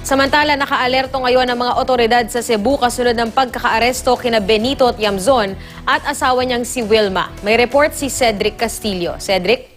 Samantala, nakaalerto ngayon ang mga otoridad sa Cebu kasunod ng pagkakaaresto kina Benito at Yamzon at asawa niyang si Wilma. May report si Cedric Castillo. Cedric?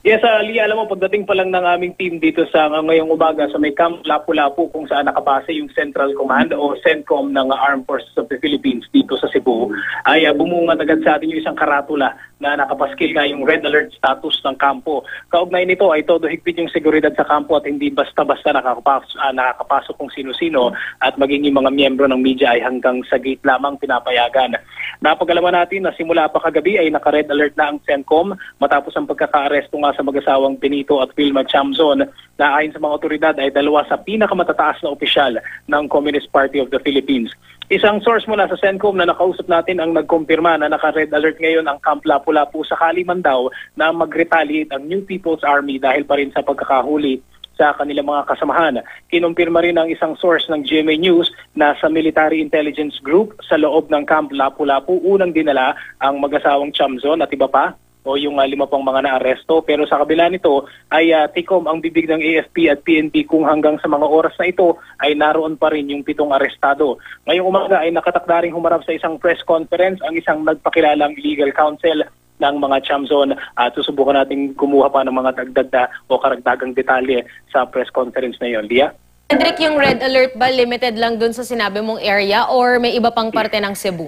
Yes, Lia, alam mo, pagdating pa lang ng aming team dito sa ngayong umaga sa may Camp Lapu-Lapu kung saan nakabase yung Central Command o CENTCOM ng Armed Forces of the Philippines dito sa Cebu, ay bumungad agad sa atin yung isang karatula na nakapaskil nga yung red alert status ng kampo. Kaugnay nito ay todo higpit yung seguridad sa kampo at hindi basta-basta nakakapasok kung sino-sino at maging yung mga miyembro ng media ay hanggang sa gate lamang pinapayagan. Napag-alaman natin na simula pa kagabi ay naka-red alert na ang CENTCOM matapos ang pagkaka-aresto nga sa mag-asawang Benito at Wilma Yamzon na ayon sa mga otoridad ay dalawa sa pinakamatataas na opisyal ng Communist Party of the Philippines. Isang source mula sa CENTCOM na nakausap natin ang nagkumpirma na naka-red alert ngayon ang Camp Lapu-Lapu sakali man daw na mag-retaliate ang New People's Army dahil pa rin sa pagkakahuli sa kanilang mga kasamahan. Kinumpirma rin ang isang source ng GMA News na sa Military Intelligence Group sa loob ng Camp Lapu-Lapu unang dinala ang mag-asawang Yamzon at iba pa o yung 5 pang mga naaresto. Pero sa kabila nito ay tikom ang bibig ng AFP at PNP kung hanggang sa mga oras na ito ay naroon pa rin yung 7 arestado. Ngayong umaga ay nakatakdaring humarap sa isang press conference ang isang nagpakilalang legal counsel ng mga Yamzon at susubukan natin kumuha pa ng mga dagdag o karagdagang detalye sa press conference na yon. Lia? Cedric, yung red alert ba limited lang dun sa sinabi mong area or may iba pang parte ng Cebu?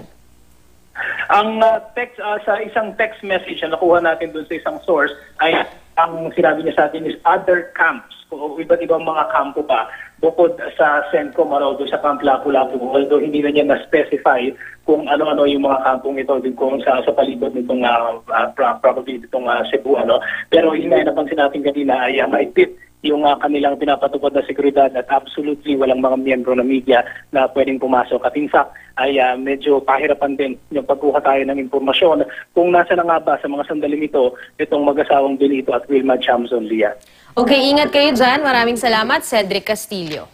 Ang text sa isang text message na nakuha natin doon sa isang source ay ang sinabi niya sa atin is other camps o iba't ibang mga kampo pa bukod sa CENTCOM doon sa Camp Lapu-Lapu. Although hindi na niya na-specify kung ano-ano yung mga kampong ito din kung sa palibot nitong probably itong Cebu. Pero yun nga napansin natin kanina ay maigpit yung kanilang pinapatupad na seguridad at absolutely walang mga miyembro ng media na pwedeng pumasok. At in fact, ay medyo pahirapan din yung pagkuha tayo ng impormasyon kung nasa na nga ba sa mga sandaling ito itong mag-asawang Benito at Wilma Yamzon, Lia. Okay, ingat kayo dyan. Maraming salamat, Cedric Castillo.